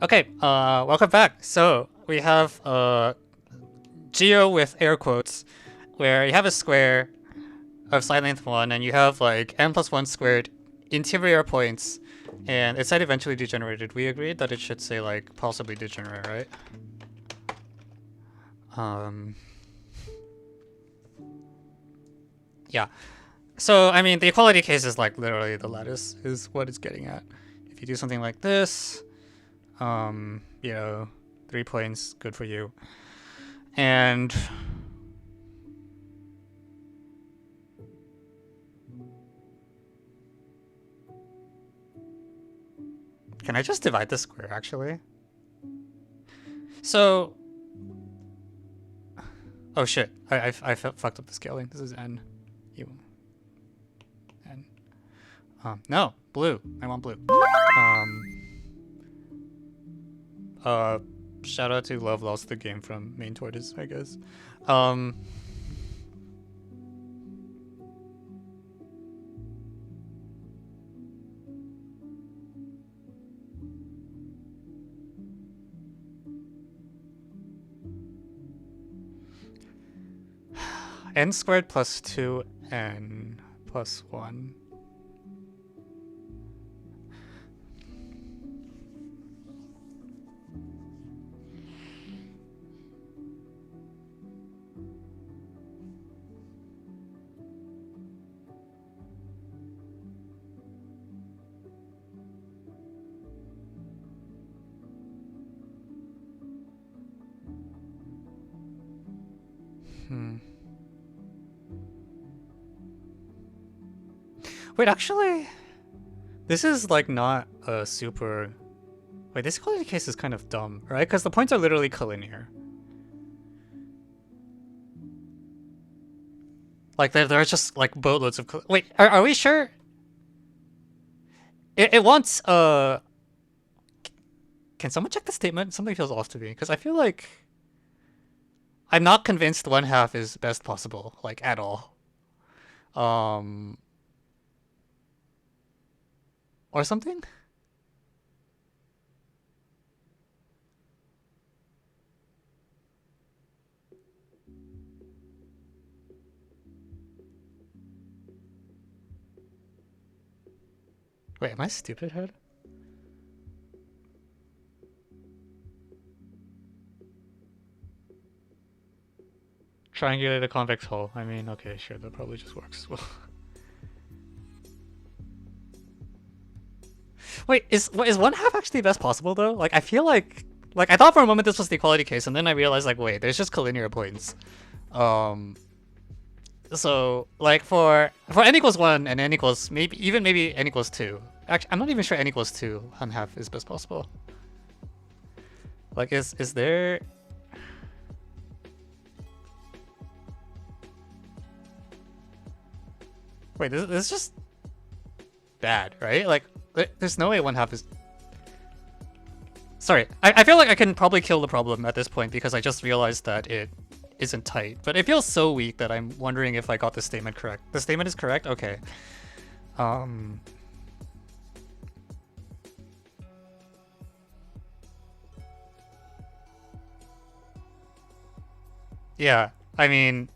Okay, welcome back. So we have geo with air quotes, where you have a square of side length 1, and you have like n plus 1 squared interior points, and its side eventually degenerated. We agreed that it should say like possibly degenerate, right? Yeah. So I mean, the equality case is like literally the lattice is what it's getting at. If you do something like this, you know, 3 points, good for you. And can I just divide the square actually? So, oh shit, I fucked up the scaling. This is n, n. No, blue. I want blue. Shout out to Love Lost the Game from Main Tortoise, I guess. N squared plus 2n plus 1. Wait, actually, this is like not a super... Wait, this equality case is kind of dumb, right? Because the points are literally collinear. Like, there are just like boatloads of... Wait, are we sure? It wants... Can someone check the statement? Something feels off to me, because I feel like... I'm not convinced 1/2 is best possible, like, at all. Or something? Wait, am I stupid, head? Triangulate a convex hull. I mean, okay, sure, that probably just works well. Wait, is 1/2 actually best possible though? Like, I feel like I thought for a moment this was the equality case, and then I realized like, wait, there's just collinear points. So like for n equals 1 and n equals maybe n equals 2. Actually, I'm not even sure n equals 2 1/2 is best possible. Like, is there? Wait, this is just bad, right? Like, there's no way 1/2 is... Sorry, I feel like I can probably kill the problem at this point because I just realized that it isn't tight. But it feels so weak that I'm wondering if I got the statement correct. The statement is correct? Okay. Yeah, I mean...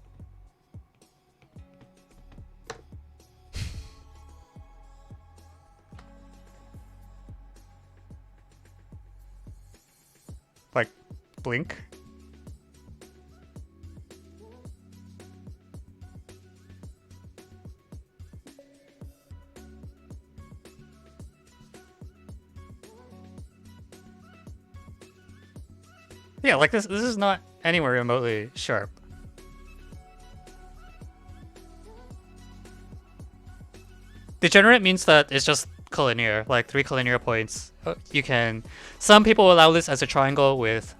like, blink? Yeah, like this is not anywhere remotely sharp. Degenerate means that it's just collinear, like 3 collinear points. You can... Some people allow this as a triangle with...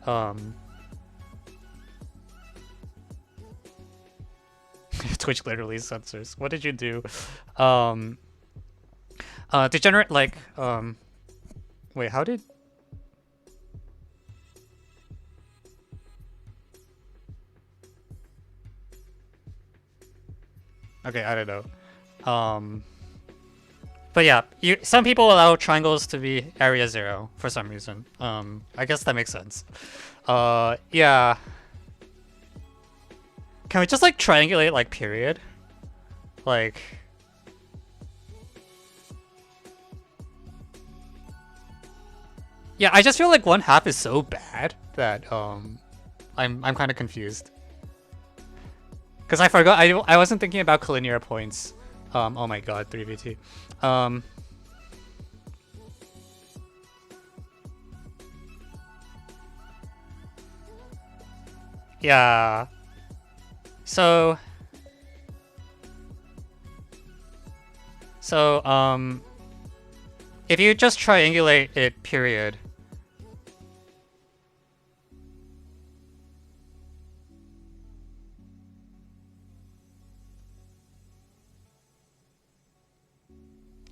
Twitch literally censors. What did you do? Degenerate, like... Wait, how did... Okay, I don't know. But yeah, some people allow triangles to be area 0 for some reason. I guess that makes sense. Yeah. Can we just like triangulate like period? Like. Yeah, I just feel like 1/2 is so bad that I'm kind of confused. Cause I forgot I wasn't thinking about collinear points. Oh my god, 3v2. Yeah. So if you just triangulate it, period.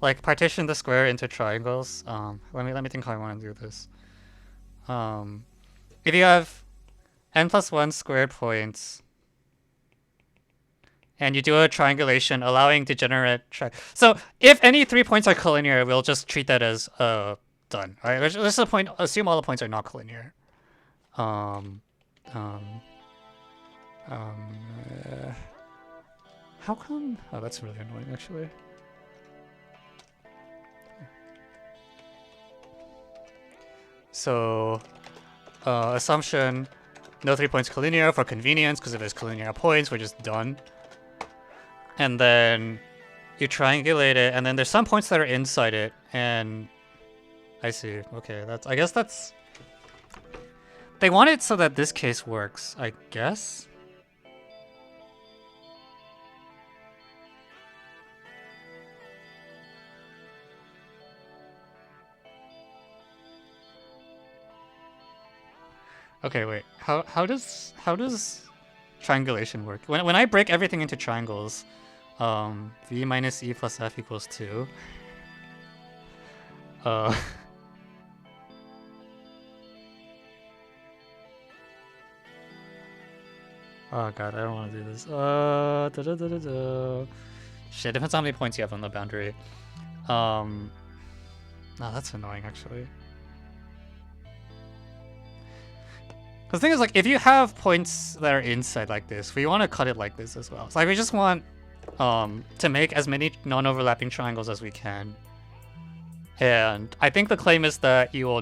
Like partition the square into triangles. Let me think how I want to do this. If you have n+1 squared points, and you do a triangulation allowing degenerate so if any 3 points are collinear, we'll just treat that as done. All right, let's assume all the points are not collinear. How come? Oh, that's really annoying, actually. So, assumption, no 3 points collinear for convenience, because if there's collinear points, we're just done. And then you triangulate it, and then there's some points that are inside it, and I see. Okay, I guess that's. They want it so that this case works, I guess. Okay, wait. How does triangulation work? When I break everything into triangles, v minus e plus f equals 2. Oh god, I don't want to do this. Shit, depends on how many points you have on the boundary. No, that's annoying, actually. The thing is, like, if you have points that are inside like this, we want to cut it like this as well. So, like, we just want to make as many non-overlapping triangles as we can. And I think the claim is that you will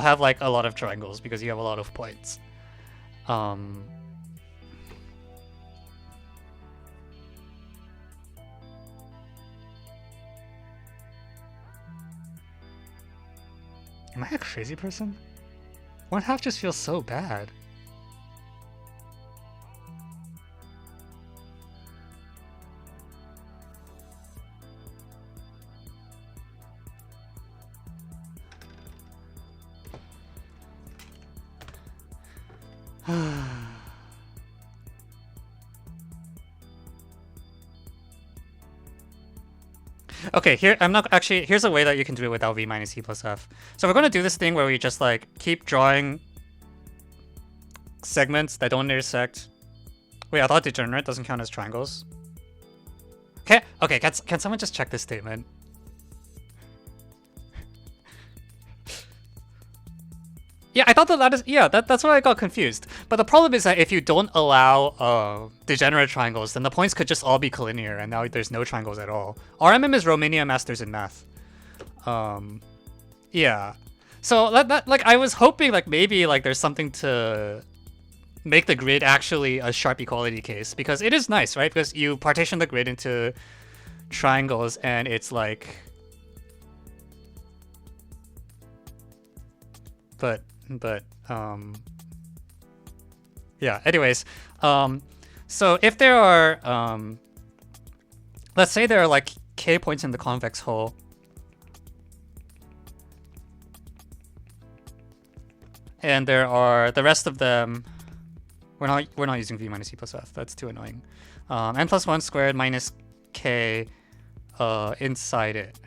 have, like, a lot of triangles because you have a lot of points. Am I a crazy person? 1/2 just feels so bad. Okay, here's a way that you can do it without v minus e plus f. So we're going to do this thing where we just like keep drawing segments that don't intersect. Wait, I thought degenerate doesn't count as triangles. Okay, can someone just check this statement? Yeah, I thought that's why I got confused. But the problem is that if you don't allow degenerate triangles, then the points could just all be collinear, and now there's no triangles at all. RMM is Romania Masters in Math. Yeah. So that like I was hoping like maybe like there's something to make the grid actually a sharp equality case, because it is nice, right? Because you partition the grid into triangles, and it's like. But yeah, anyways, so if there are let's say there are like k points in the convex hull, and there are the rest of them. We're not using v minus e plus f, that's too annoying. n+1 squared minus k inside it.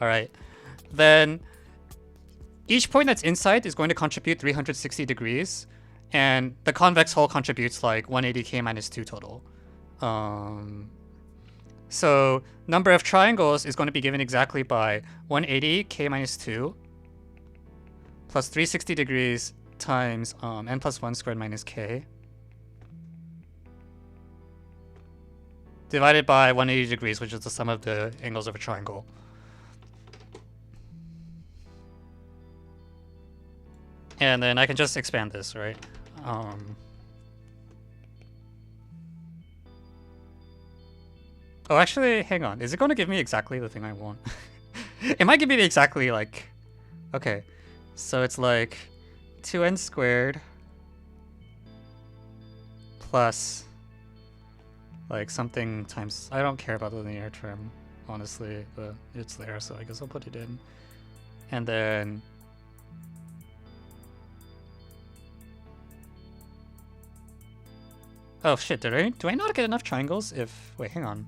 All right, then each point that's inside is going to contribute 360 degrees, and the convex hull contributes like 180k minus 2 total. So number of triangles is going to be given exactly by 180 k minus 2 plus 360 degrees times n plus 1 squared minus k divided by 180 degrees, which is the sum of the angles of a triangle. And then I can just expand this, right? Oh, actually, hang on. Is it going to give me exactly the thing I want? It might give me exactly, like... Okay. So it's like 2n squared plus like something times... I don't care about the linear term, honestly, but it's there, so I guess I'll put it in. And then... Oh shit, do I not get enough triangles if... Wait, hang on.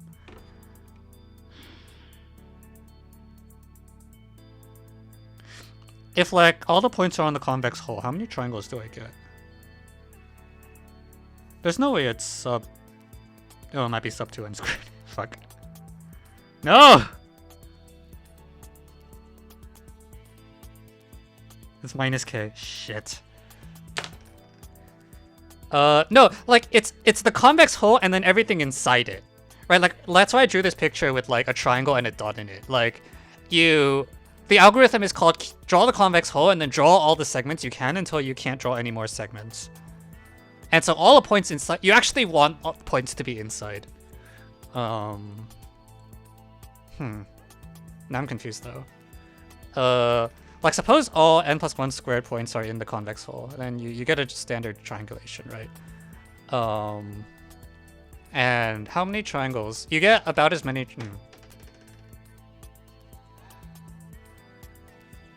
If like all the points are on the convex hull, how many triangles do I get? There's no way it's sub... Oh, it might be sub 2n squared. Fuck. No! It's minus k. Shit. No, like it's the convex hull and then everything inside it, right? Like that's why I drew this picture with like a triangle and a dot in it. Like the algorithm is called draw the convex hull and then draw all the segments you can until you can't draw any more segments. And so all the points inside, you actually want points to be inside. Now I'm confused though. Like suppose all n plus 1 squared points are in the convex hull, then you get a standard triangulation, right? And how many triangles? You get about as many...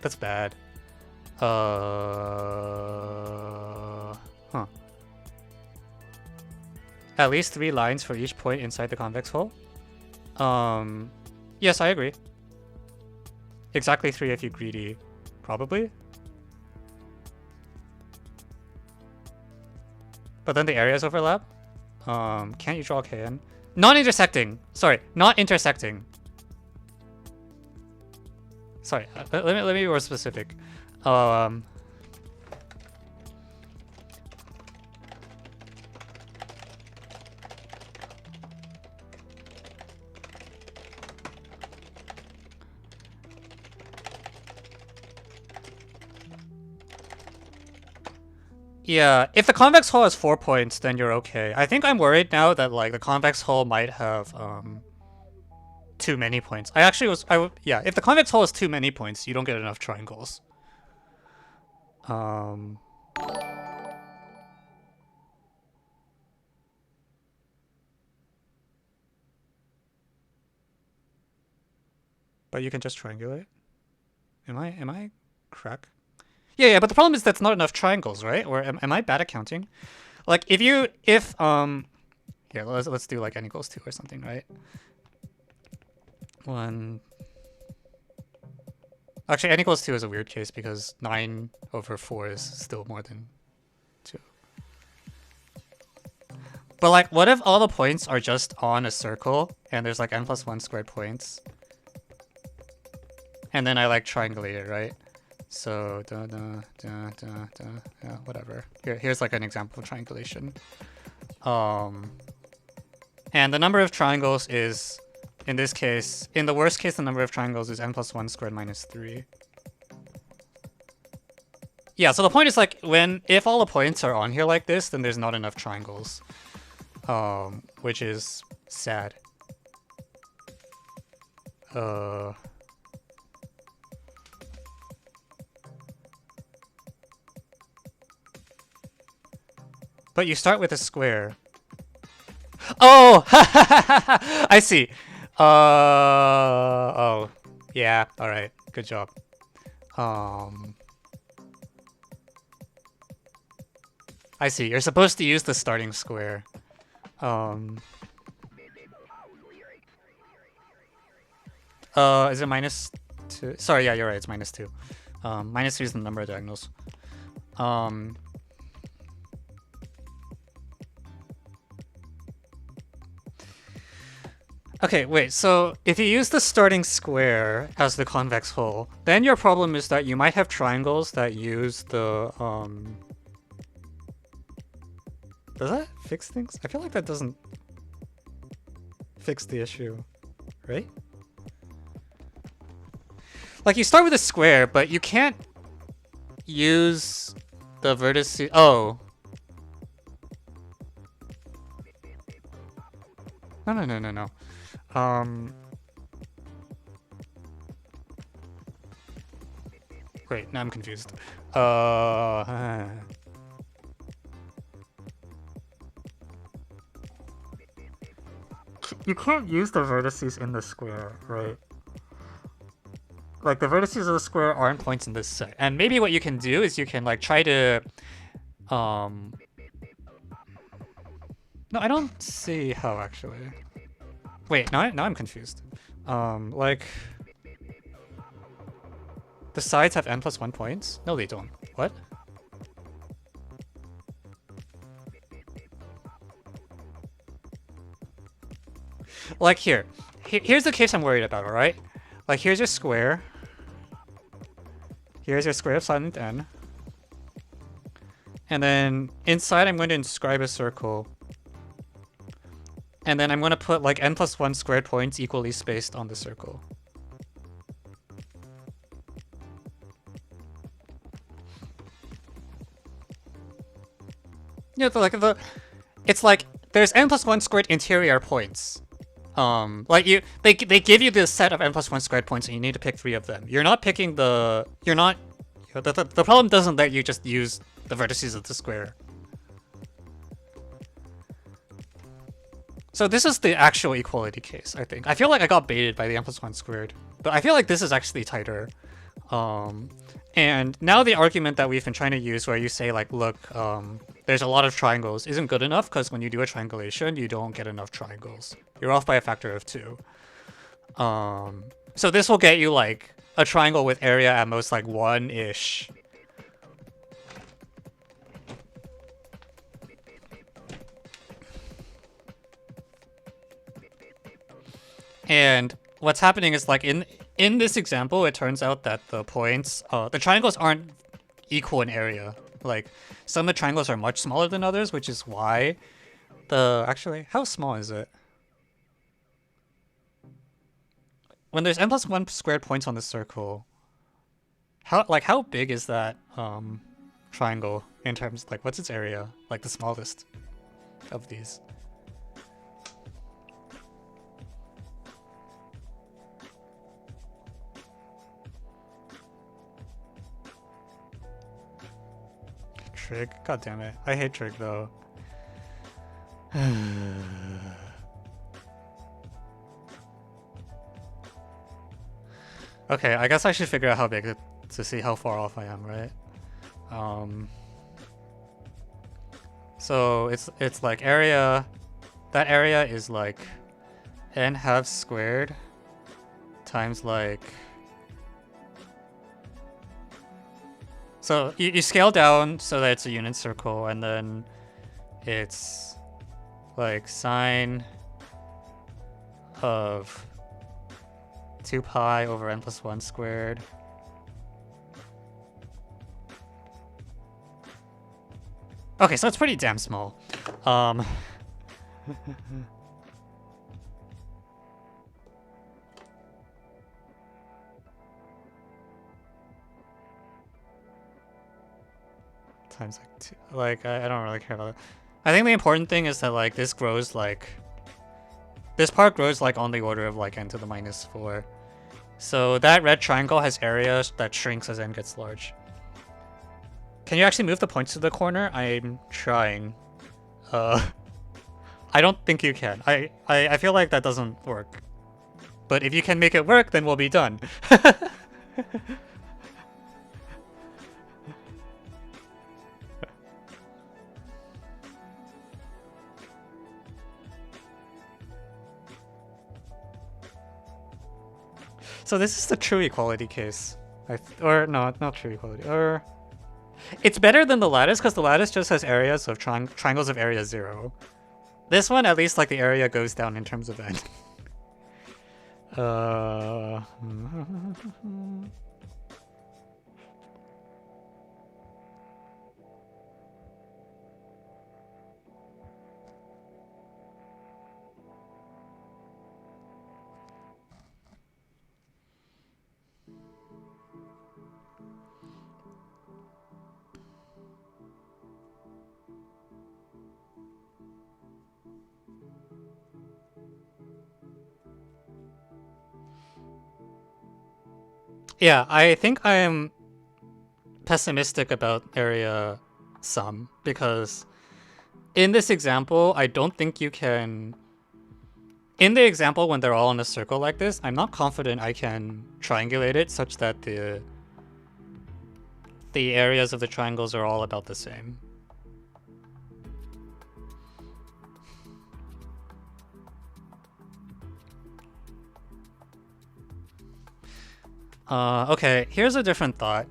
That's bad. At least 3 lines for each point inside the convex hull? Yes, I agree. Exactly 3 if you're greedy. Probably. But then the areas overlap. Can't you draw KN? Non-intersecting. Sorry, not intersecting. Sorry, let me be more specific. Yeah, if the convex hull has 4 points, then you're okay. I think I'm worried now that like the convex hull might have too many points. Yeah, if the convex hull has too many points, you don't get enough triangles. But you can just triangulate. Am I crack? Yeah, but the problem is that's not enough triangles, right? Or am I bad at counting? Like here, let's do like n equals 2 or something, right? 1. Actually, n equals 2 is a weird case because 9 over 4 is still more than 2. But like, what if all the points are just on a circle and there's like n plus 1 squared points? And then I like triangulate it, right? So, yeah, whatever. Here's like an example of triangulation. And the number of triangles is, in this case, in the worst case, the number of triangles is n plus 1 squared minus 3. Yeah, so the point is like, if all the points are on here like this, then there's not enough triangles. Which is sad. But you start with a square. Oh! I see. Oh. Yeah, alright. Good job. I see. You're supposed to use the starting square. Is it minus 2? Sorry, yeah, you're right. It's minus 2. Minus 3 is the number of diagonals. Okay, wait, so if you use the starting square as the convex hull, then your problem is that you might have triangles that use the, Does that fix things? I feel like that doesn't fix the issue, right? Like, you start with a square, but you can't use the vertices. Oh. No. Wait, now I'm confused. You can't use the vertices in the square, right? Like, the vertices of the square aren't points in this set. And maybe what you can do is you can, like, try to... No, I don't see how, actually. Wait, now I'm confused. Like... The sides have n+1 points? No, they don't. What? Like, here's the case I'm worried about, alright? Like, here's your square. Here's your square of silent n. And then inside I'm going to inscribe a circle. And then I'm going to put like n+1 squared points equally spaced on the circle. Yeah, it's like there's n+1 squared interior points. Like they give you this set of n+1 squared points and you need to pick 3 of them. You're not picking the the problem doesn't let you just use the vertices of the square. So this is the actual equality case, I think. I feel like I got baited by the n+1 squared, but I feel like this is actually tighter. And now the argument that we've been trying to use where you say like, look, there's a lot of triangles isn't good enough because when you do a triangulation, you don't get enough triangles. You're off by a factor of 2. So this will get you like a triangle with area at most like 1-ish. And what's happening is like in this example, it turns out that the points, the triangles aren't equal in area. Like some of the triangles are much smaller than others, which is why actually, how small is it? When there's n+1 squared points on the circle, how big is that triangle in terms, like what's its area? Like the smallest of these. Trig? God damn it. I hate trig though. Okay, I guess I should figure out how big to see how far off I am, right? So it's like area, that area is like n½ squared times like, so you scale down so that it's a unit circle, and then it's like sine of 2 pi over n+1 squared. Okay, so it's pretty damn small. Times like 2. Like, I don't really care about it. I think the important thing is that like this grows like, this part grows like on the order of like n to the -4. So that red triangle has areas that shrinks as n gets large. Can you actually move the points to the corner? I'm trying. I don't think you can. I feel like that doesn't work. But if you can make it work, then we'll be done. So this is the true equality case. Or no, not true equality. Or it's better than the lattice because the lattice just has areas of triangles of area 0. This one, at least, like the area goes down in terms of n. Uh, yeah, I think I am pessimistic about area sum because in this example, I don't think you can. In the example, when they're all in a circle like this, I'm not confident I can triangulate it such that the areas of the triangles are all about the same. Okay, here's a different thought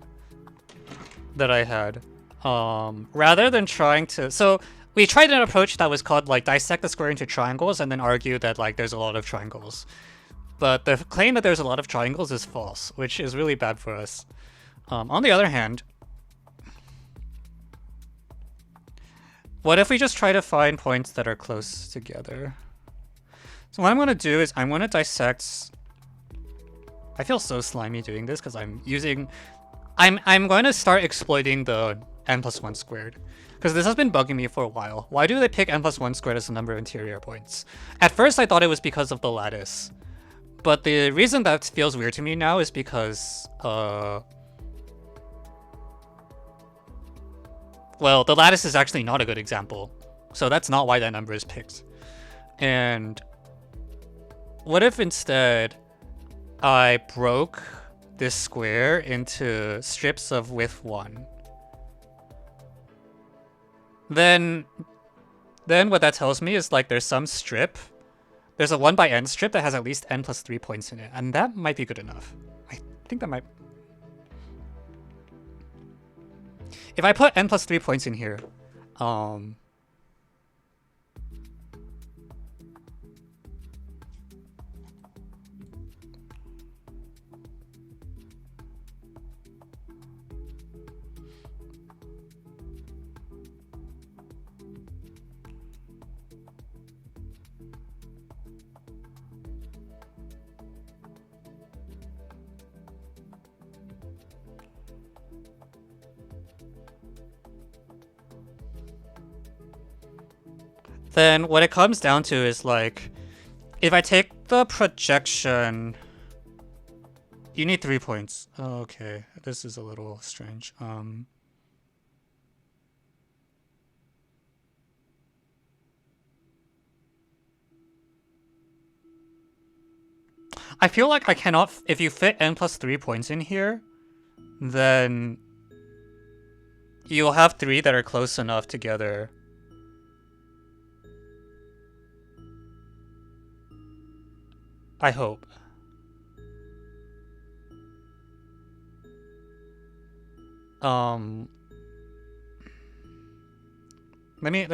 that I had. Rather than trying to... So, we tried an approach that was called, like, dissect the square into triangles and then argue that, like, there's a lot of triangles. But the claim that there's a lot of triangles is false, which is really bad for us. On the other hand, what if we just try to find points that are close together? So what I'm going to do is I'm going to dissect... I feel so slimy doing this because I'm using... I'm going to start exploiting the n+1 squared. Because this has been bugging me for a while. Why do they pick n+1 squared as the number of interior points? At first I thought it was because of the lattice. But the reason that feels weird to me now is because... well, the lattice is actually not a good example. So that's not why that number is picked. And... what if instead I broke this square into strips of width 1? Then what that tells me is like there's some strip. There's a 1 by n strip that has at least n+3 points in it, and that might be good enough. I think that might... If I put n+3 points in here, then what it comes down to is like, if I take the projection, you need 3 points. Oh, okay, this is a little strange. I feel like I cannot, if you fit n+3 points in here, then you'll have 3 that are close enough together. I hope. Let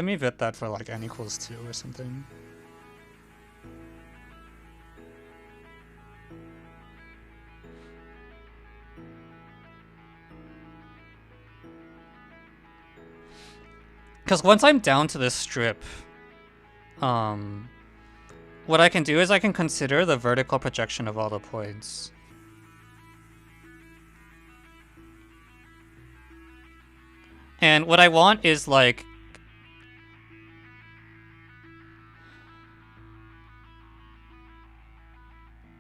me vet that for like n equals 2 or something. Because once I'm down to this strip, what I can do is I can consider the vertical projection of all the points. And what I want is like...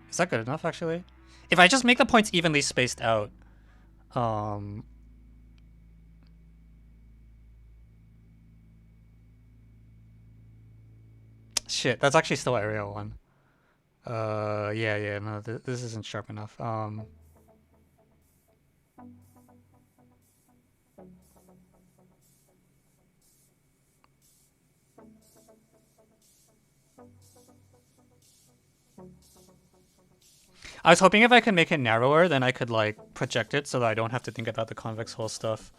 Is that good enough, actually? If I just make the points evenly spaced out, shit, that's actually still area 1. Yeah, no, this isn't sharp enough. I was hoping if I could make it narrower, then I could like project it so that I don't have to think about the convex hull stuff.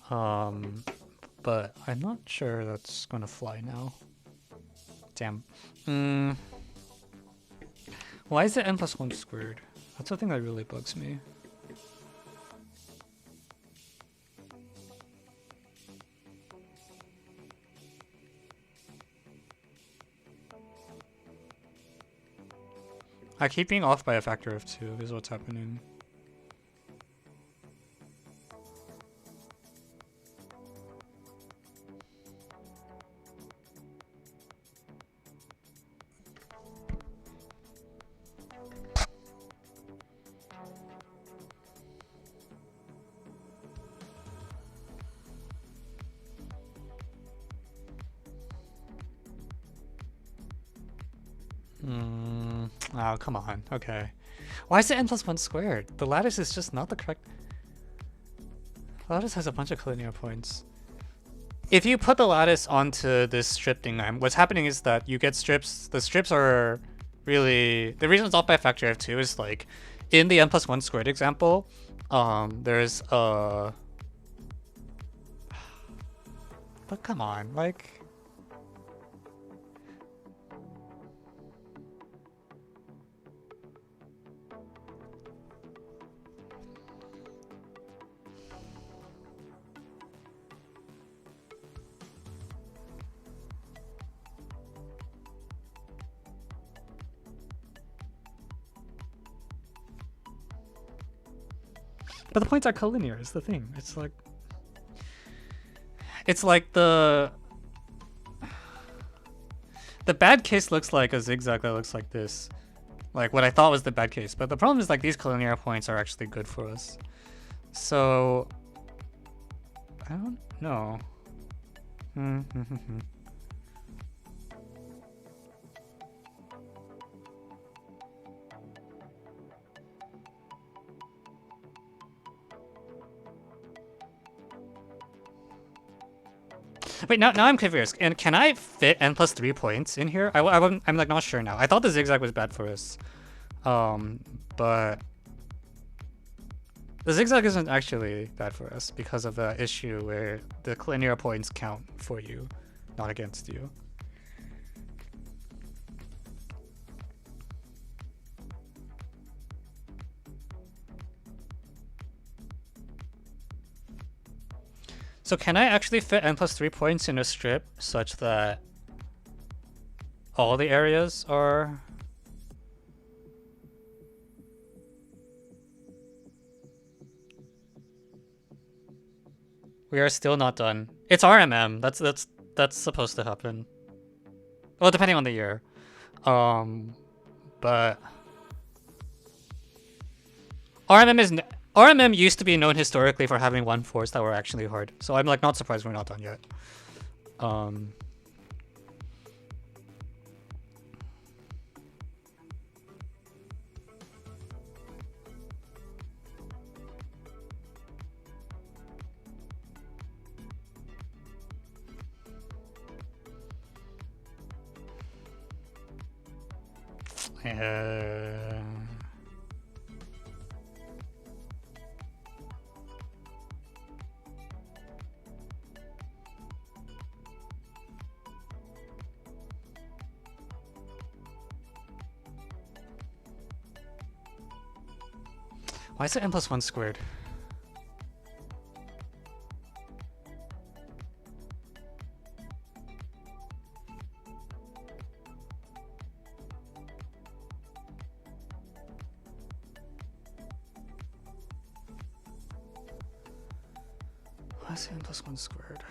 But I'm not sure that's gonna fly now. Damn. Why is it n plus 1 squared? That's the thing that really bugs me. I keep being off by a factor of 2 is what's happening. Oh, come on. Okay. Why is it n plus 1 squared? The lattice is just not the correct... The lattice has a bunch of collinear points. If you put the lattice onto this strip thing, what's happening is that you get strips. The strips are really... The reason it's off by a factor of 2 is like, in the n plus 1 squared example, there's a... But come on, like... But the points are collinear is the thing. It's like the bad case looks like a zigzag that looks like this. Like what I thought was the bad case. But the problem is like these collinear points are actually good for us. So I don't know. Wait, now I'm confused. And can I fit n plus 3 points in here? I'm like not sure now. I thought the zigzag was bad for us, but the zigzag isn't actually bad for us because of the issue where the linear points count for you, not against you. So can I actually fit n plus 3 points in a strip such that all the areas are... We are still not done. It's RMM. That's supposed to happen. Well, depending on the year. But RMM used to be known historically for having 1/4s that were actually hard. So I'm like not surprised we're not done yet. Why is it n plus 1 squared? Why is it n plus 1 squared?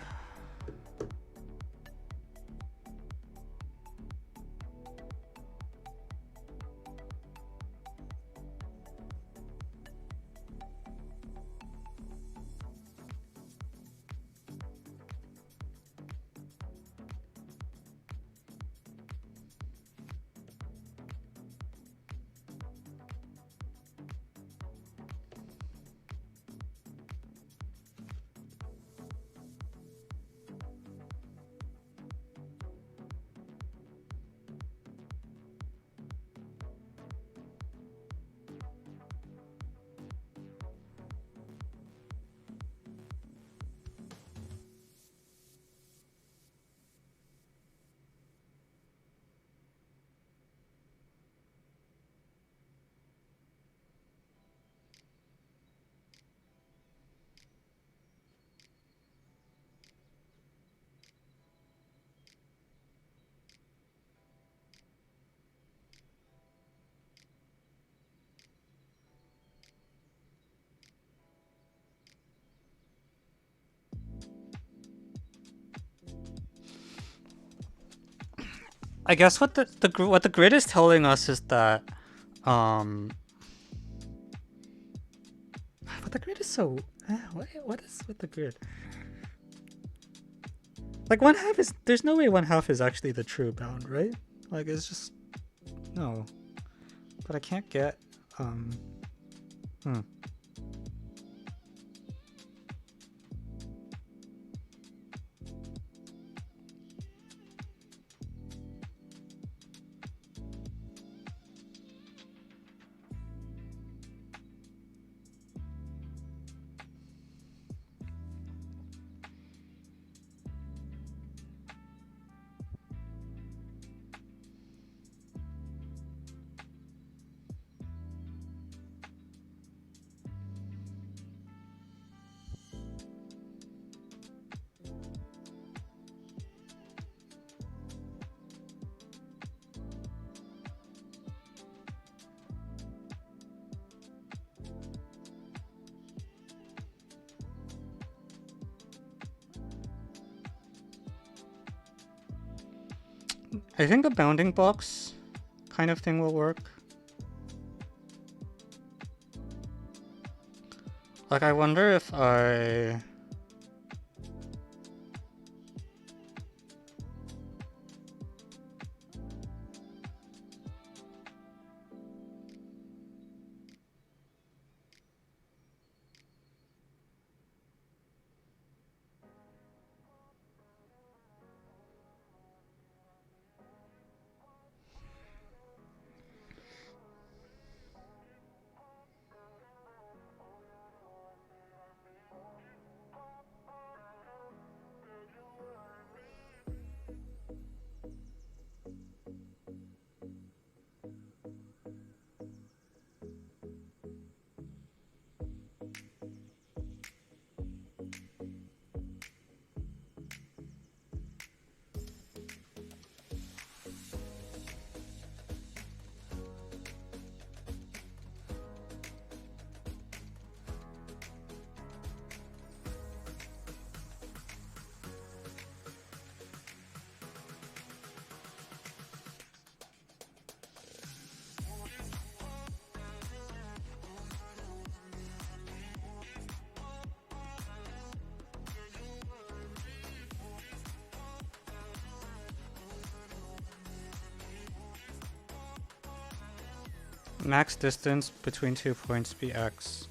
I guess what what the grid is telling us is that but the grid is so what is with the grid? Like 1/2 is, there's no way 1/2 is actually the true bound, right? Like it's just no. But I can't get hmm. I think the bounding box kind of thing will work. Like I wonder if I max distance between 2 points be x.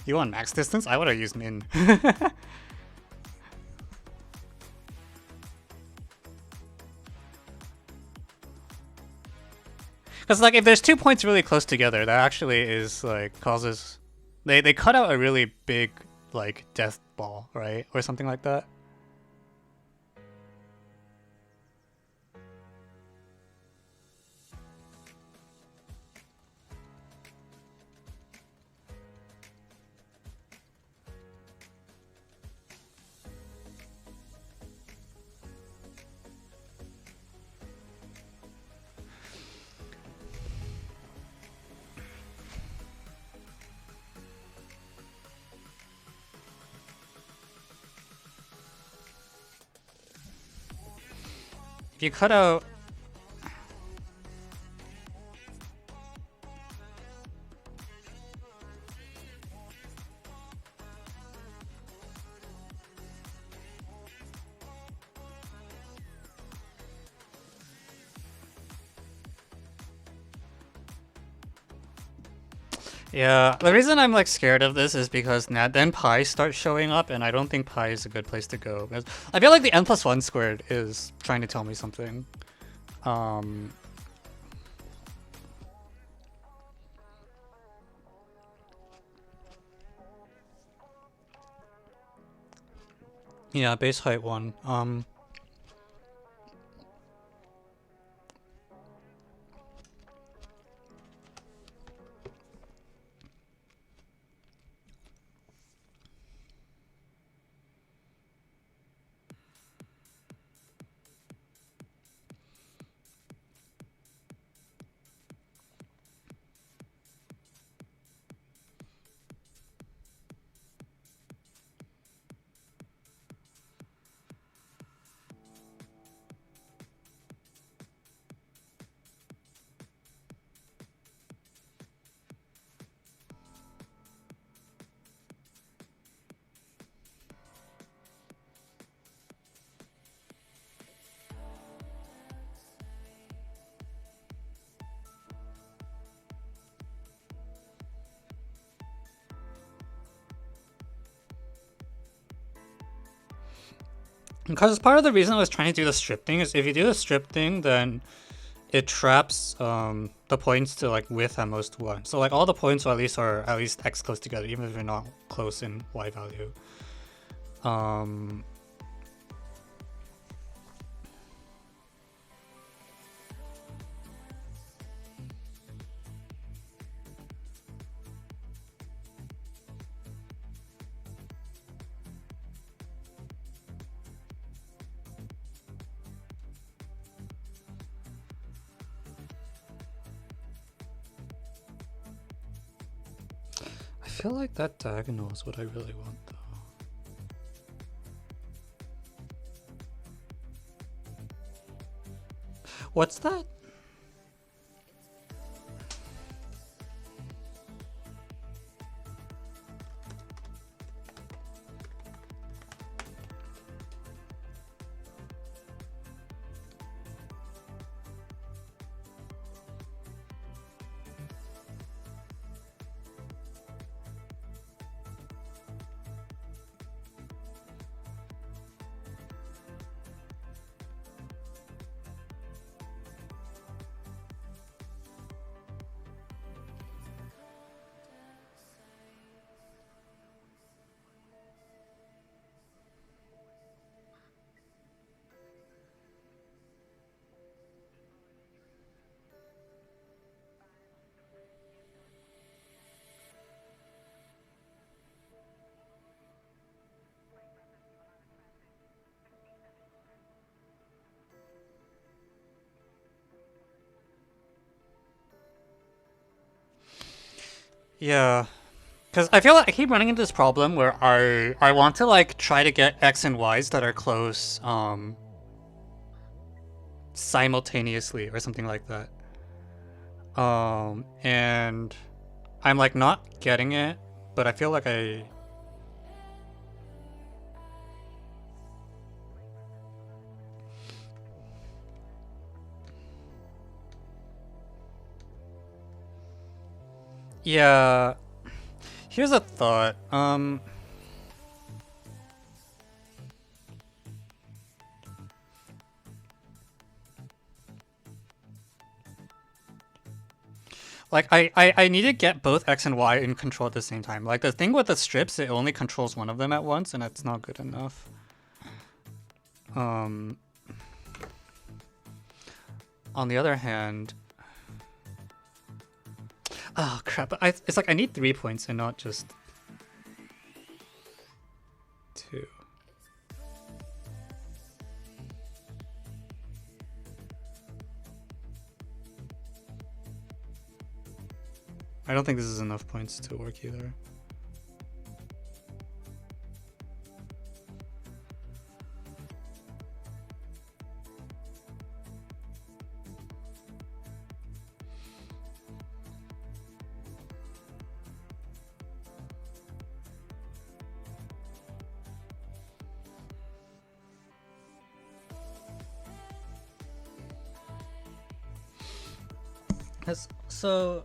You want max distance? I would have used min. Because like if there's 2 points really close together, that actually is like causes they cut out a really big like death ball, right? Or something like that. If you cut out yeah, the reason I'm like scared of this is because now then pi starts showing up, and I don't think pi is a good place to go. I feel like the n+1 squared is trying to tell me something. Yeah, base height 1. Because part of the reason I was trying to do the strip thing is if you do the strip thing, then it traps the points to like width at most 1. So like all the points are at least x close together, even if they're not close in y value. I feel like that diagonal is what I really want though. What's that? Yeah. Because I feel like I keep running into this problem where I want to like try to get x and y's that are close simultaneously or something like that. And I'm like not getting it, but I feel like yeah. Here's a thought. Like I need to get both x and y in control at the same time. Like the thing with the strips, it only controls one of them at once, and that's not good enough. On the other hand, oh crap! It's like I need 3 points and not just 2. I don't think this is enough points to work either. So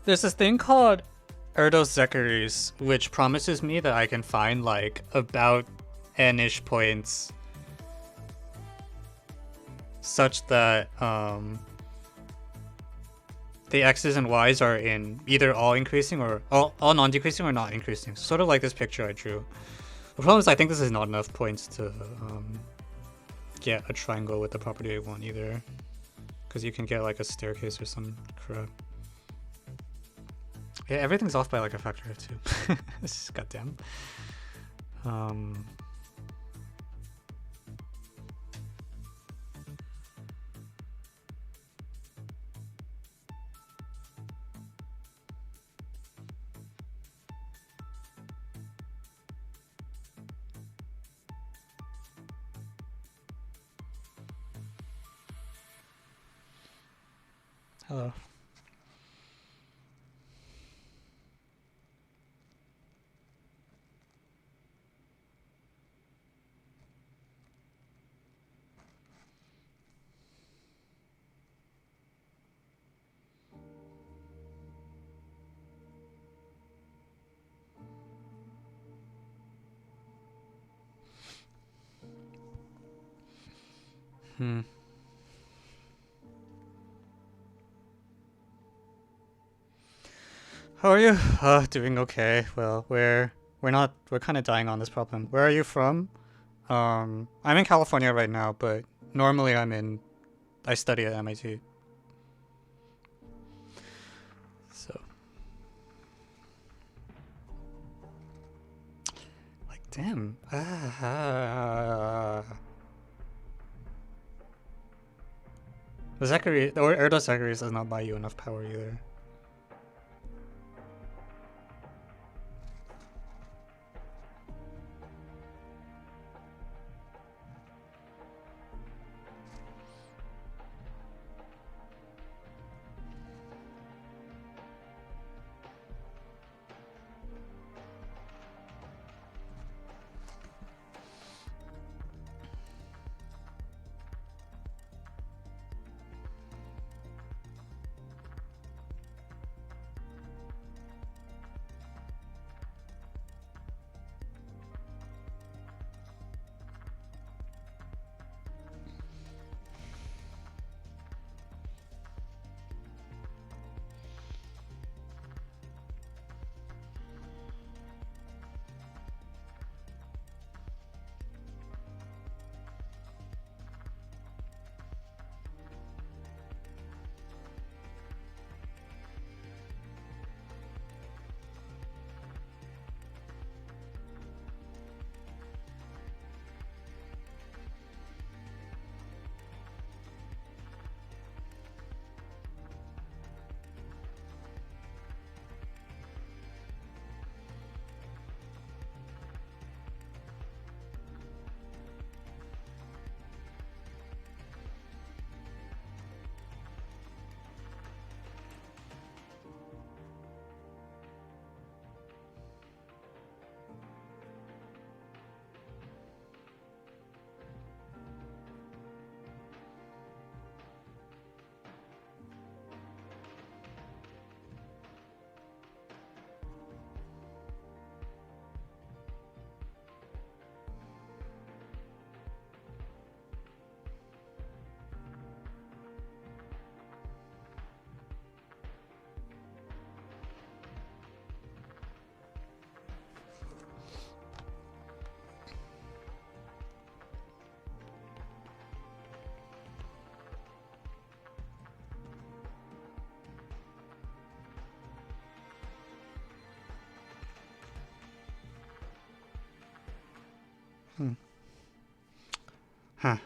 there's this thing called Erdos-Zechari's, which promises me that I can find like about n-ish points such that the x's and y's are in either all increasing or all non-decreasing or not increasing. Sort of like this picture I drew. The problem is I think this is not enough points to get a triangle with the property I want either. Because you can get like a staircase or some crap. Yeah, everything's off by like a factor of 2. This is goddamn. Hello. Hmm. How are you? Doing okay. Well, we're kind of dying on this problem. Where are you from? I'm in California right now, but normally I study at MIT. So, like, damn. The Zachary, or Erdo Zachary does not buy you enough power either. Hmm. Huh.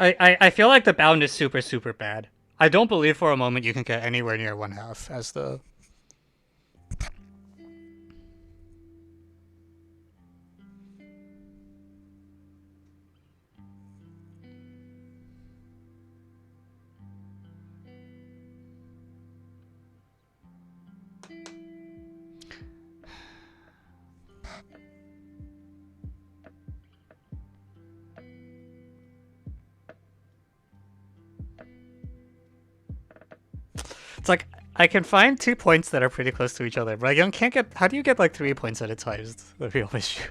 I feel like the bound is super, super bad. I don't believe for a moment you can get anywhere near 1/2 as the. It's like I can find 2 points that are pretty close to each other, but I can't get. How do you get like 3 points at a time? Is the real issue.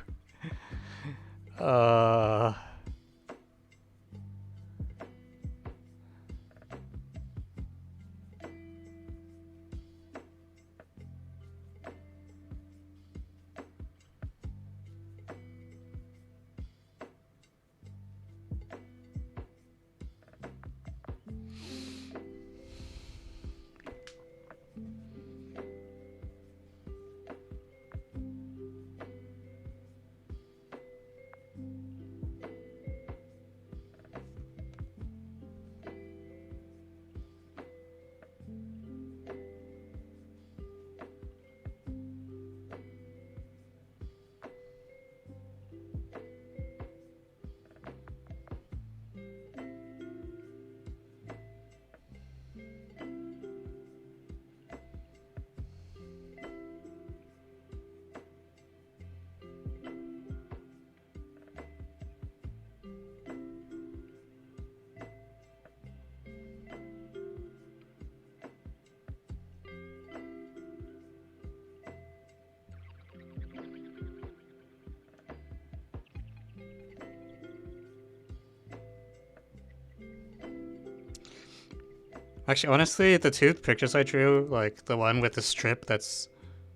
Actually, honestly, the 2 pictures I drew, like the one with the strip that's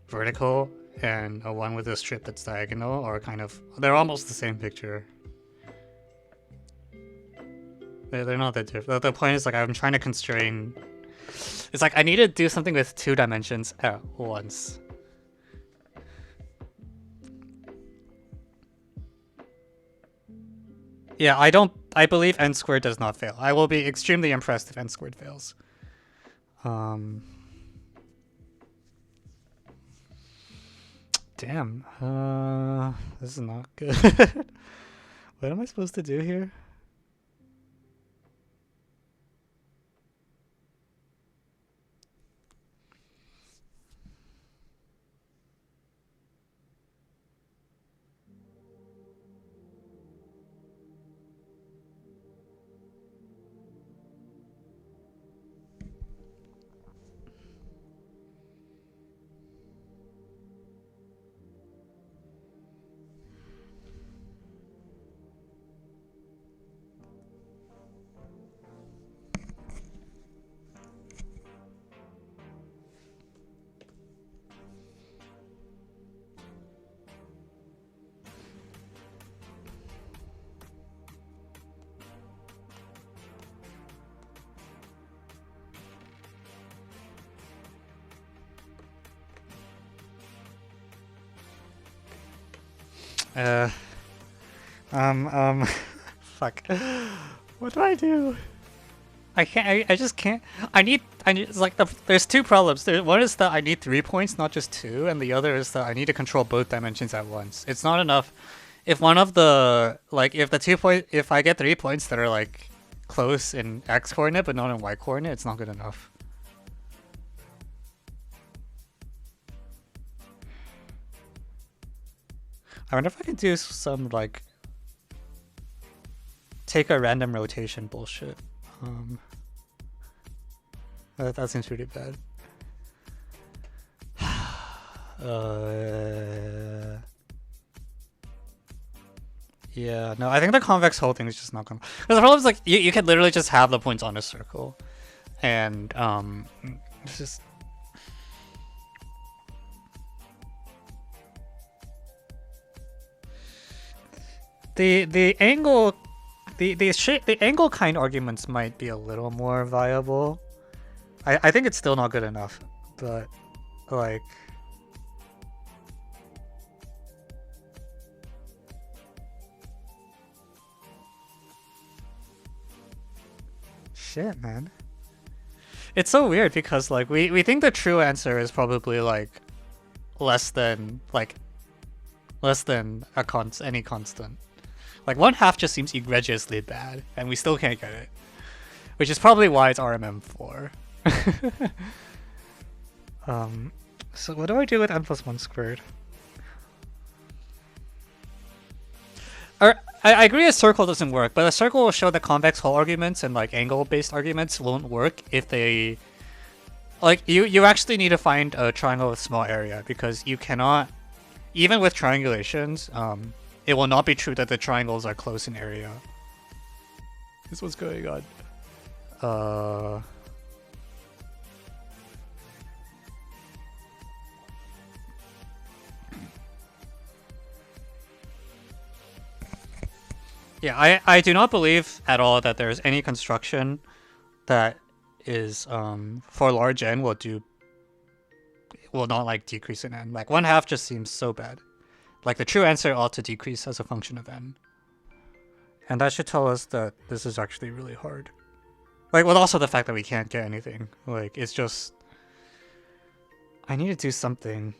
vertical and a one with a strip that's diagonal, are they're almost the same picture. They're not that different. The point is, like, I'm trying to constrain. It's like I need to do something with 2 dimensions at once. Yeah, I believe n squared does not fail. I will be extremely impressed if n squared fails. Damn. This is not good. What am I supposed to do here? Fuck. What do I do? I can't. I just can't. I need. It's like there's 2 problems. One is that I need 3 points, not just 2, and the other is that I need to control both dimensions at once. It's not enough. If one of the if I get 3 points that are like close in x coordinate but not in y coordinate, it's not good enough. I wonder if I can do some like take a random rotation bullshit. That seems pretty bad. Yeah, no, I think the convex whole thing is just not gonna. Because the problem is like you can literally just have the points on a circle, and it's just. The angle, the shape, the angle kind arguments might be a little more viable. I think it's still not good enough, but like. Shit, man. It's so weird because like we think the true answer is probably like less than any constant. Like 1/2 just seems egregiously bad, and we still can't get it. Which is probably why it's RMM4. So what do I do with n+1 squared? I agree a circle doesn't work, but a circle will show that convex whole arguments and like angle-based arguments won't work if they like you actually need to find a triangle with small area, because you cannot, even with triangulations, it will not be true that the triangles are close in area. This what's going on. Yeah, I do not believe at all that there's any construction that is for large n will not like decrease in n. Like 1/2 just seems so bad. Like the true answer ought to decrease as a function of n. And that should tell us that this is actually really hard. Like, with also the fact that we can't get anything. Like, it's just... I need to do something.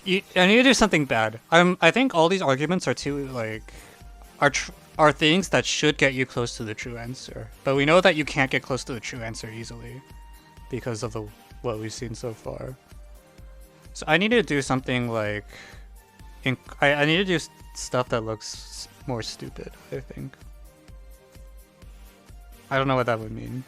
I need to do something bad. I think all these arguments are too, like... are things that should get you close to the true answer. But we know that you can't get close to the true answer easily, because of what we've seen so far. So I need to do something like... I need to do stuff that looks more stupid, I think. I don't know what that would mean.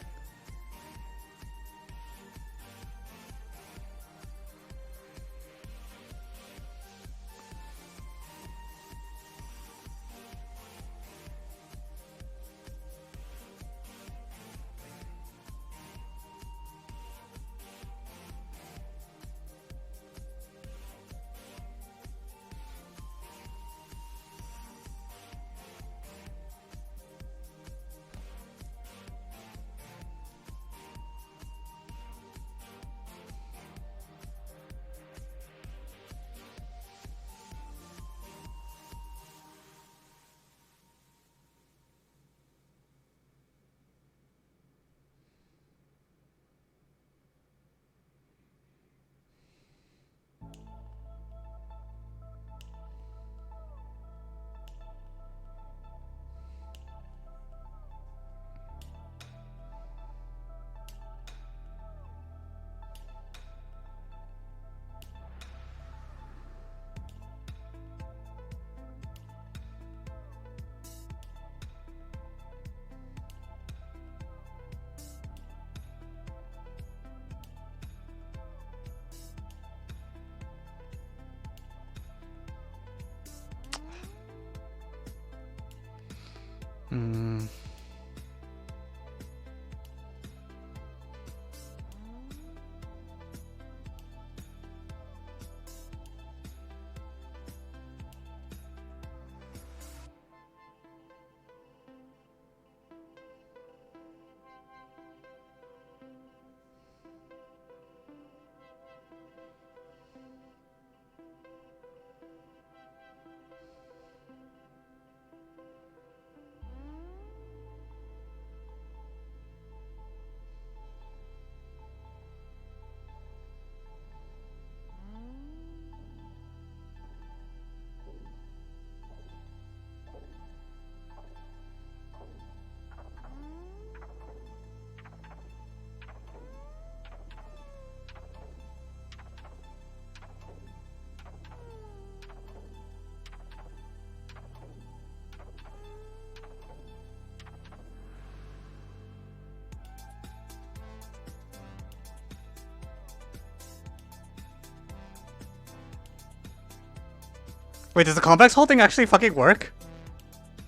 Wait, does the convex whole thing actually fucking work?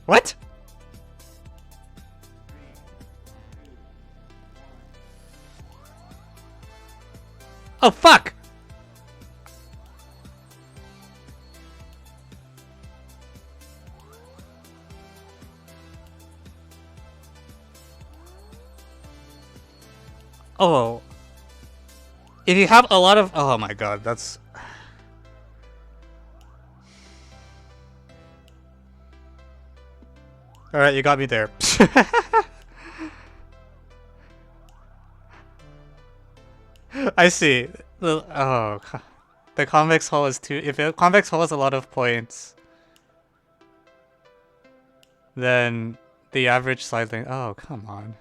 What? Oh, fuck! Oh. If you have a lot of... Oh my god, that's... Alright, you got me there. I see. The convex hull is too... If the convex hull has a lot of points, then the average side length... Oh, come on.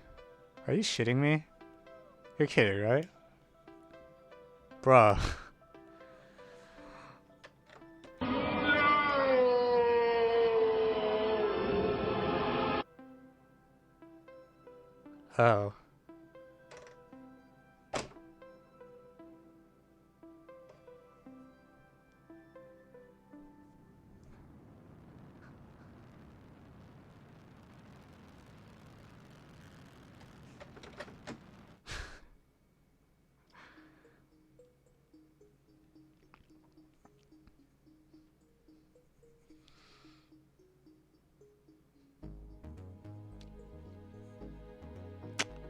Are you shitting me? You're kidding, right? Bruh. Oh.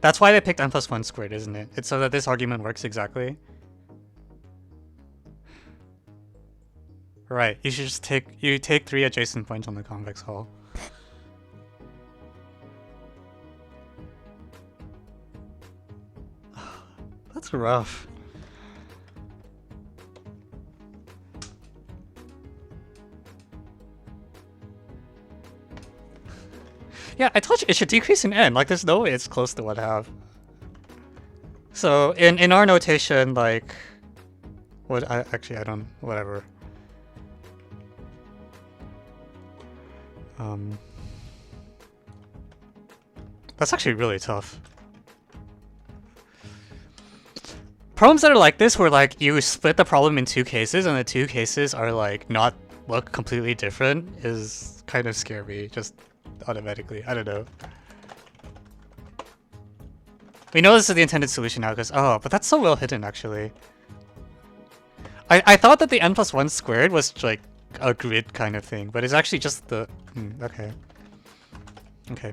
That's why they picked n+1 squared, isn't it? It's so that this argument works exactly. Right, you should just take 3 adjacent points on the convex hull. That's rough. Yeah, I told you it should decrease in n. Like, there's no way it's close to 1/2. So in our notation, like, I don't, whatever. That's actually really tough. Problems that are like this, where like you split the problem in 2 cases, and the 2 cases are like not look completely different, is kind of scary. Just automatically, I don't know. We know this is the intended solution now, because but that's so well hidden actually. I thought that the n+1 squared was like a grid kind of thing, but it's actually just the okay. Okay.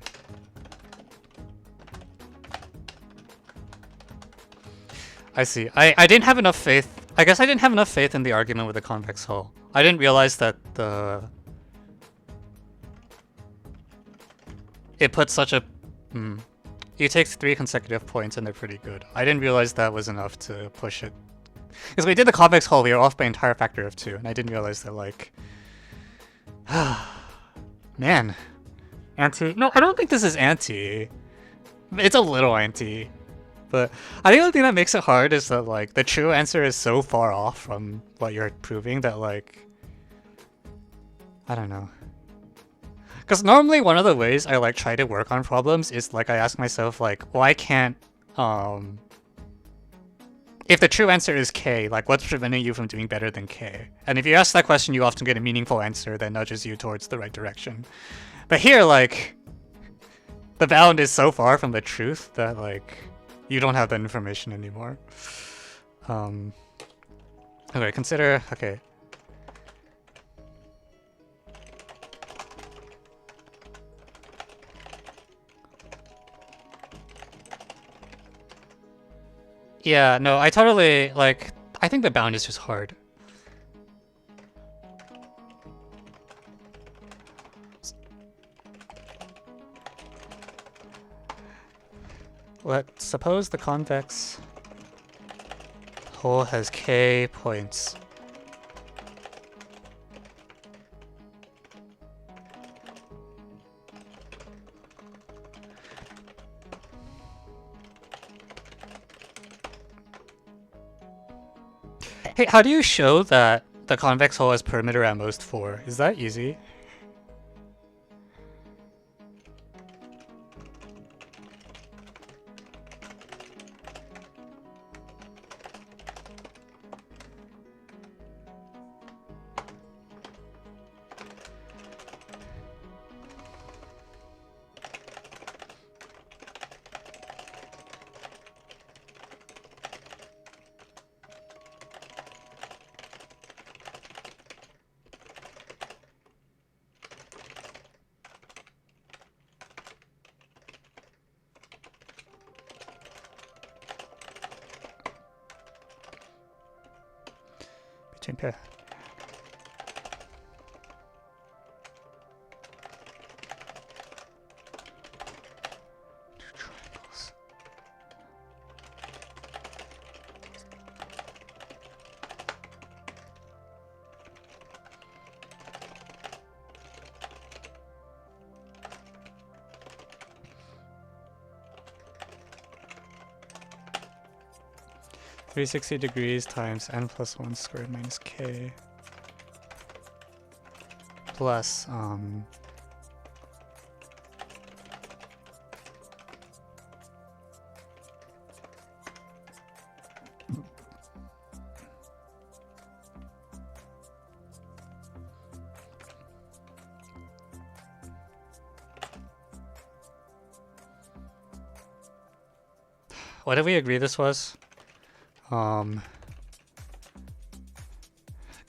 I see. I didn't have enough faith. I guess I didn't have enough faith in the argument with the convex hull. I didn't realize that it put such a you take 3 consecutive points and they're pretty good. I didn't realize that was enough to push it. Because we did the convex hull, we were off by an entire factor of 2, and I didn't realize that, like... Man. Anti... No, I don't think this is anti. It's a little anti. But I think the thing that makes it hard is that, like, the true answer is so far off from what you're proving that, like... I don't know. Because normally one of the ways I, like, try to work on problems is, like, I ask myself, like, why can't, if the true answer is k, like, what's preventing you from doing better than k? And if you ask that question, you often get a meaningful answer that nudges you towards the right direction. But here, like, the bound is so far from the truth that, like, you don't have that information anymore. Okay, consider, okay. Yeah, no, I totally, like, I think the bound is just hard. Let's suppose the convex hull has k points. Hey, how do you show that the convex hull has perimeter at most 4? Is that easy? chain pair. Two triangles. (360 degrees) times n plus 1 squared minus k plus what did we agree this was?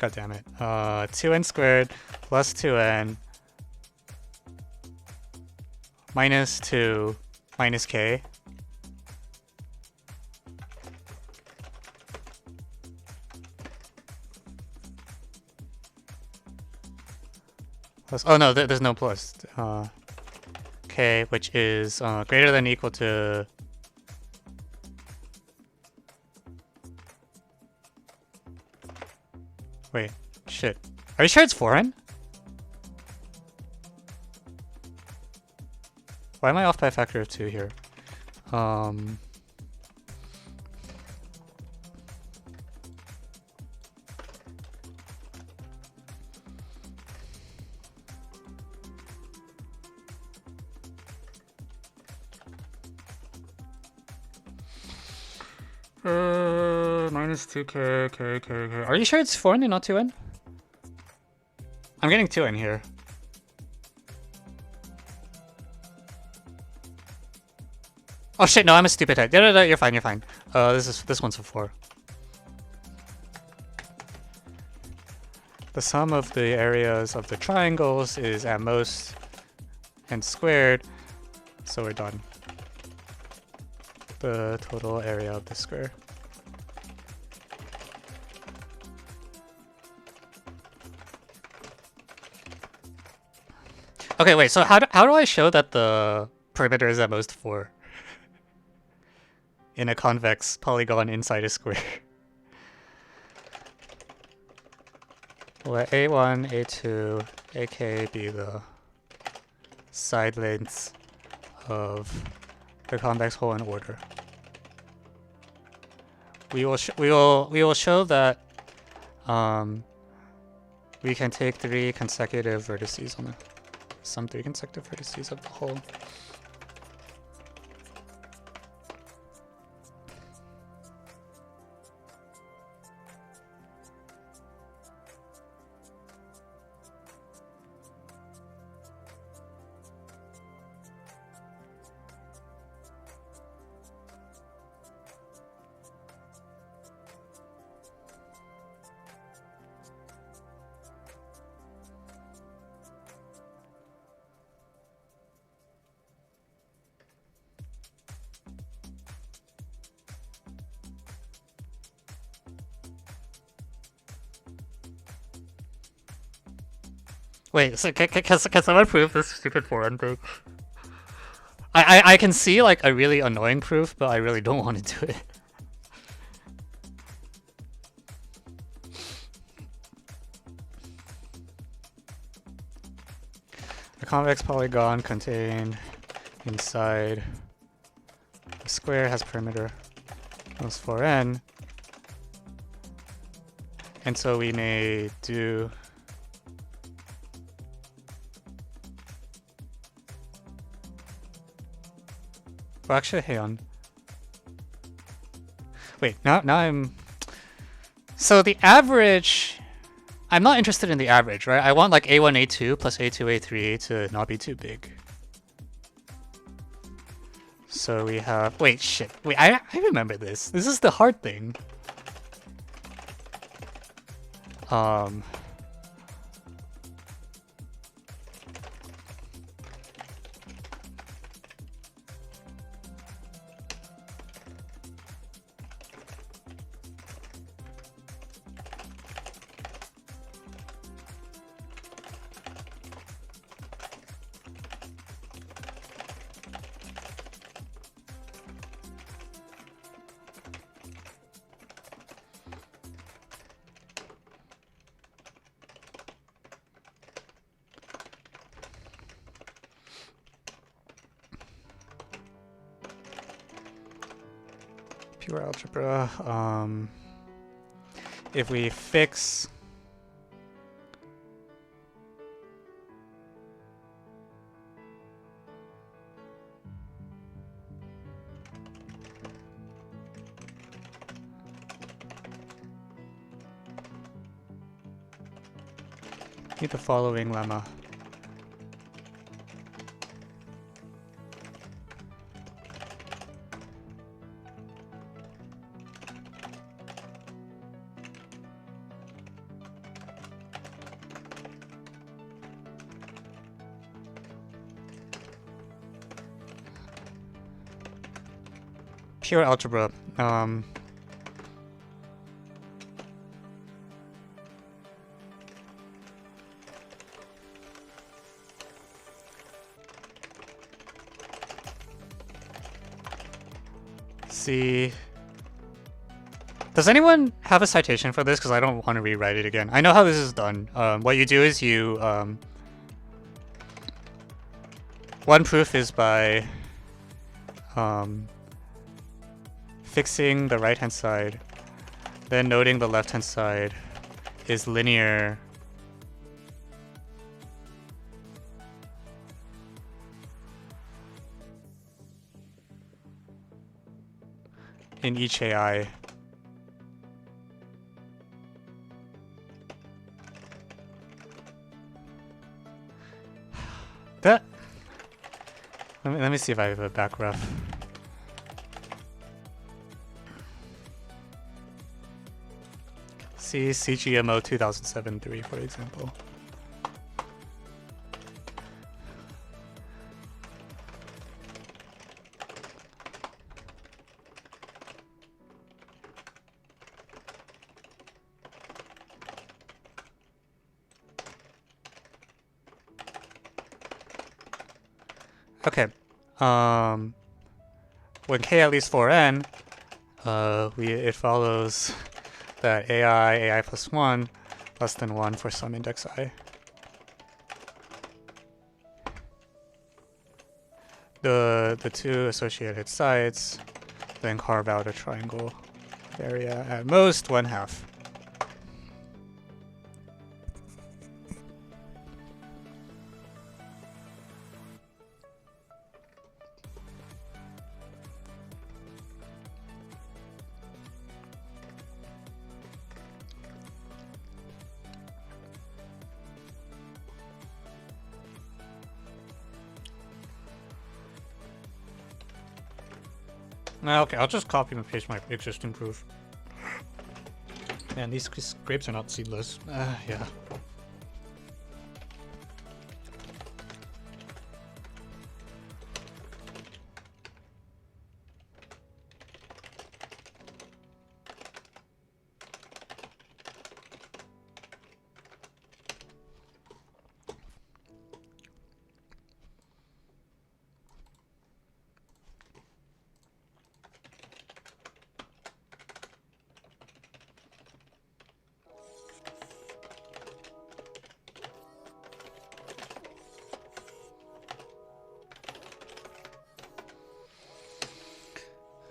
God damn it. 2n squared plus 2n minus 2 minus k. Plus, oh no, there's no plus. K, which is greater than or equal to wait, shit. Are you sure it's 4n? Why am I off by a factor of 2 here? Minus 2k, k. Are you sure it's 4n and not 2n? I'm getting 2n here. Oh shit, no, I'm a stupid head. No, you're fine, you're fine. This one's a 4. The sum of the areas of the triangles is at most n squared, so we're done. The total area of the square. Okay, wait, so how do I show that the perimeter is at most 4? In a convex polygon inside a square. Let A1, A2, AK be the side lengths of the convex hole in order. We will show that we can take 3 consecutive vertices on some 3 consecutive vertices of the hole. Wait, so can someone prove this stupid 4n thing? I can see like a really annoying proof, but I really don't want to do it. A convex polygon contained inside a square has perimeter plus 4n, and so we may do well, actually, hang on. Wait, now I'm... So the average... I'm not interested in the average, right? I want like A1, A2 plus A2, A3 to not be too big. So we have... Wait, shit. Wait, I remember this. This is the hard thing. Pure algebra. If we fix need the following lemma. Pure algebra. See. Does anyone have a citation for this? Because I don't want to rewrite it again. I know how this is done. What you do is you one proof is by fixing the right-hand side, then noting the left-hand side is linear in each AI. That let me see if I have a back ref. See CGMO 2007-3, for example. Okay. When k at least 4n, it follows that AI plus 1 less than 1 for some index I. The two associated sides then carve out a triangle area at most 1/2. Okay, I'll just copy and paste my existing proof. Man, these grapes are not seedless. Yeah.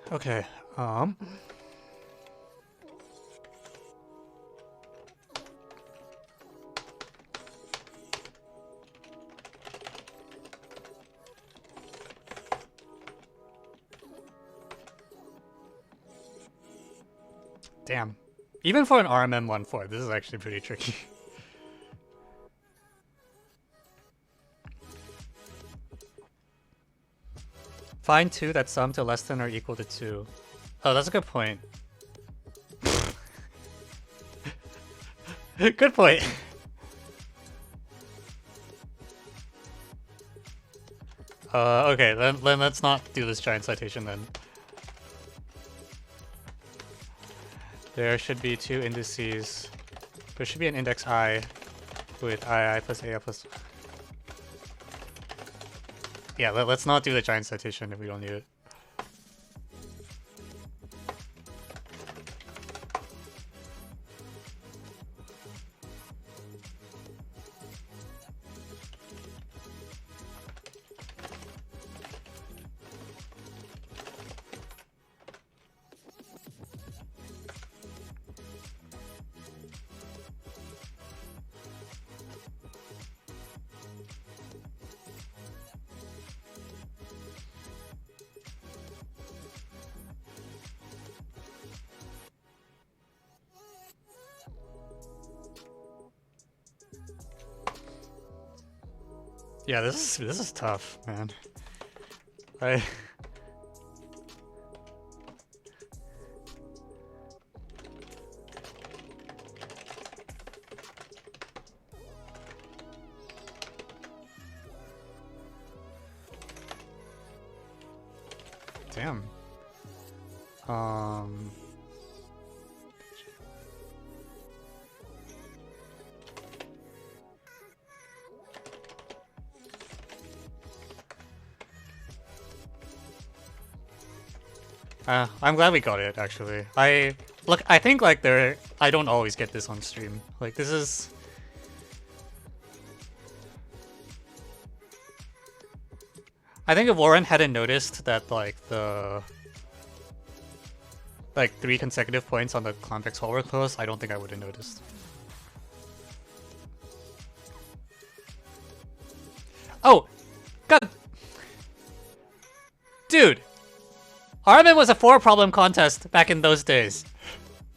Okay, damn. Even for an RMM 1/4, this is actually pretty tricky. Find two that sum to less than or equal to 2. Oh, that's a good point. Good point. Okay, then let's not do this giant citation then. There should be two indices. There should be an index I with II plus AI plus... Yeah, let's not do the giant citation if we don't need it. Yeah, this is tough, man. I Damn. I'm glad we got it, actually. I think like I don't always get this on stream. Like this is I think if Warren hadn't noticed that like the 3 consecutive points on the convex hull were close, I don't think I would have noticed. Oh, God, dude, Armin was a 4-problem contest back in those days.